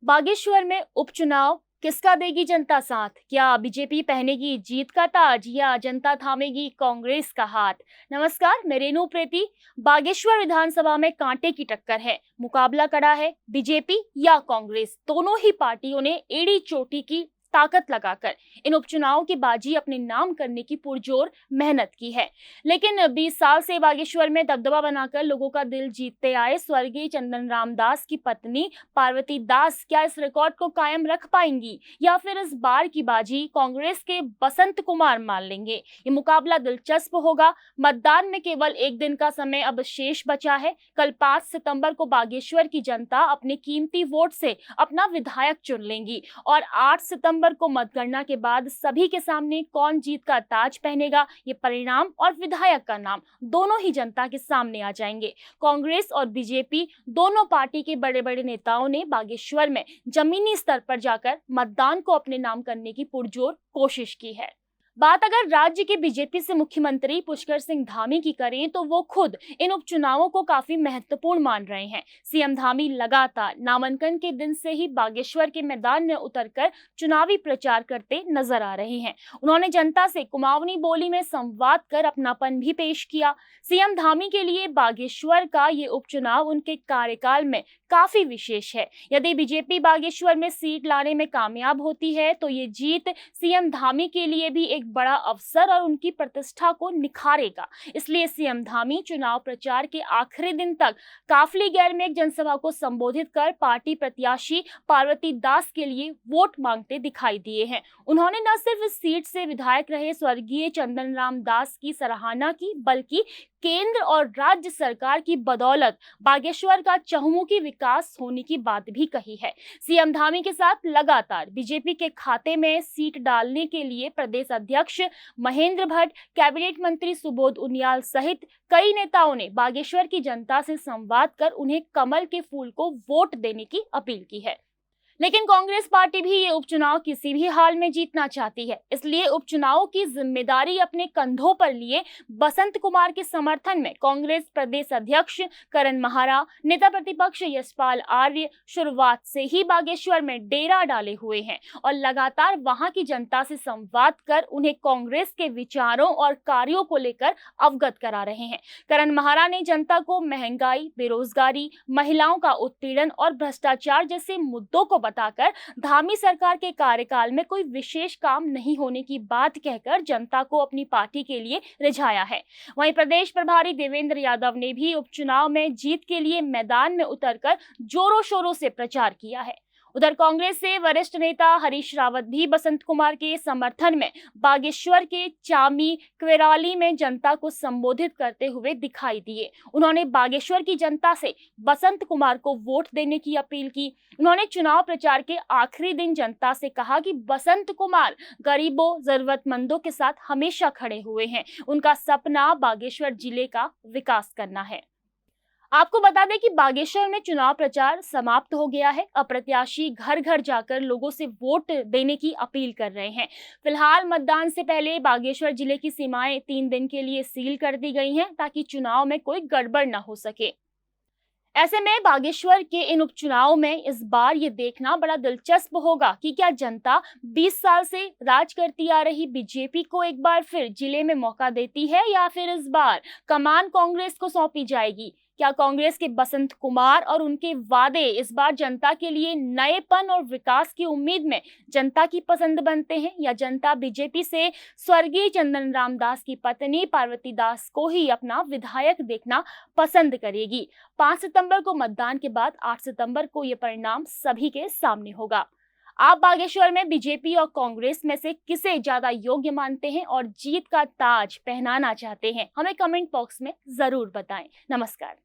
बागेश्वर में उपचुनाव, किसका देगी जनता साथ? क्या बीजेपी पहनेगी जीत का ताज या जनता थामेगी कांग्रेस का हाथ? नमस्कार, मैं रेनू प्रेती। बागेश्वर विधानसभा में कांटे की टक्कर है। मुकाबला कड़ा है। बीजेपी या कांग्रेस, दोनों ही पार्टियों ने एड़ी चोटी की ताकत लगाकर इन उपचुनावों की बाजी अपने नाम करने की पुरजोर मेहनत की है। लेकिन 20 साल से बागेश्वर में दबदबा बनाकर लोगों का दिल जीतते आए स्वर्गीय चंदन राम दास की पत्नी पार्वती दास क्या इस रिकॉर्ड को कायम रख पाएंगी या फिर इस बार की बाजी कांग्रेस के बसंत कुमार मान लेंगे? ये मुकाबला दिलचस्प होगा। मतदान में केवल एक दिन का समय अब शेष बचा है। कल 5 सितंबर को बागेश्वर की जनता अपने कीमती वोट से अपना विधायक चुन लेंगी और 8 सितंबर को मतगणना के बाद सभी के सामने कौन जीत का ताज पहनेगा, ये परिणाम और विधायक का नाम दोनों ही जनता के सामने आ जाएंगे। कांग्रेस और बीजेपी दोनों पार्टी के बड़े बड़े नेताओं ने बागेश्वर में जमीनी स्तर पर जाकर मतदान को अपने नाम करने की पुरजोर कोशिश की है। बात अगर राज्य के बीजेपी से मुख्यमंत्री पुष्कर सिंह धामी की करें तो वो खुद इन उपचुनावों को काफी महत्वपूर्ण मान रहे हैं। सीएम धामी लगातार नामांकन के दिन से ही बागेश्वर के मैदान में उतरकर चुनावी प्रचार करते नजर आ रहे हैं। उन्होंने जनता से कुमाऊनी बोली में संवाद कर अपनापन भी पेश किया। सीएम धामी के लिए बागेश्वर का ये उपचुनाव उनके कार्यकाल में काफी विशेष है। यदि बीजेपी बागेश्वर में सीट लाने में कामयाब होती है तो ये जीत सीएम धामी के लिए भी एक बड़ा अवसर और उनकी प्रतिष्ठा को निखारेगा। इसलिए सीएम धामी चुनाव प्रचार के आखिरी दिन तक काफली गैर में एक जनसभा को संबोधित कर पार्टी प्रत्याशी पार्वती दास के लिए वोट मांगते दिखाई दिए हैं। उन्होंने न सिर्फ इस सीट से विधायक रहे स्वर्गीय चंदन राम दास की सराहना की, बल्कि केंद्र और राज्य सरकार की बदौलत बागेश्वर का चहुमुखी विकास होने की बात भी कही है। सीएम धामी के साथ लगातार बीजेपी के खाते में सीट डालने के लिए प्रदेश अध्यक्ष महेंद्र भट्ट, कैबिनेट मंत्री सुबोध उनियाल सहित कई नेताओं ने बागेश्वर की जनता से संवाद कर उन्हें कमल के फूल को वोट देने की अपील की है। लेकिन कांग्रेस पार्टी भी ये उपचुनाव किसी भी हाल में जीतना चाहती है। इसलिए उपचुनावों की जिम्मेदारी अपने कंधों पर लिए बसंत कुमार के समर्थन में कांग्रेस प्रदेश अध्यक्ष करण महारा, नेता प्रतिपक्ष यशपाल आर्य शुरुआत से ही बागेश्वर में डेरा डाले हुए हैं और लगातार वहां की जनता से संवाद कर उन्हें कांग्रेस के विचारों और कार्यों को लेकर अवगत करा रहे हैं। करण महारा ने जनता को महंगाई, बेरोजगारी, महिलाओं का उत्पीड़न और भ्रष्टाचार जैसे मुद्दों को बताकर धामी सरकार के कार्यकाल में कोई विशेष काम नहीं होने की बात कहकर जनता को अपनी पार्टी के लिए रिझाया है। वहीं प्रदेश प्रभारी देवेंद्र यादव ने भी उपचुनाव में जीत के लिए मैदान में उतरकर जोरों शोरों से प्रचार किया है। उधर कांग्रेस से वरिष्ठ नेता हरीश रावत भी बसंत कुमार के समर्थन में बागेश्वर के चामी क्वेराली में जनता को संबोधित करते हुए दिखाई दिए। उन्होंने बागेश्वर की जनता से बसंत कुमार को वोट देने की अपील की। उन्होंने चुनाव प्रचार के आखिरी दिन जनता से कहा कि बसंत कुमार गरीबों, जरूरतमंदों के साथ हमेशा खड़े हुए हैं। उनका सपना बागेश्वर जिले का विकास करना है। आपको बता दें कि बागेश्वर में चुनाव प्रचार समाप्त हो गया है। अब प्रत्याशी घर घर जाकर लोगों से वोट देने की अपील कर रहे हैं। फिलहाल मतदान से पहले बागेश्वर जिले की सीमाएं 3 दिन के लिए सील कर दी गई हैं ताकि चुनाव में कोई गड़बड़ न हो सके। ऐसे में बागेश्वर के इन उपचुनाव में इस बार ये देखना बड़ा दिलचस्प होगा कि क्या जनता 20 साल से राज करती आ रही बीजेपी को एक बार फिर जिले में मौका देती है या फिर इस बार कमान कांग्रेस को सौंपी जाएगी। क्या कांग्रेस के बसंत कुमार और उनके वादे इस बार जनता के लिए नएपन और विकास की उम्मीद में जनता की पसंद बनते हैं या जनता बीजेपी से स्वर्गीय चंदन राम दास की पत्नी पार्वती दास को ही अपना विधायक देखना पसंद करेगी? 5 सितंबर को मतदान के बाद 8 सितंबर को यह परिणाम सभी के सामने होगा। आप बागेश्वर में बीजेपी और कांग्रेस में से किसे ज्यादा योग्य मानते हैं और जीत का ताज पहनाना चाहते हैं? हमें कमेंट बॉक्स में जरूर बताएं। नमस्कार।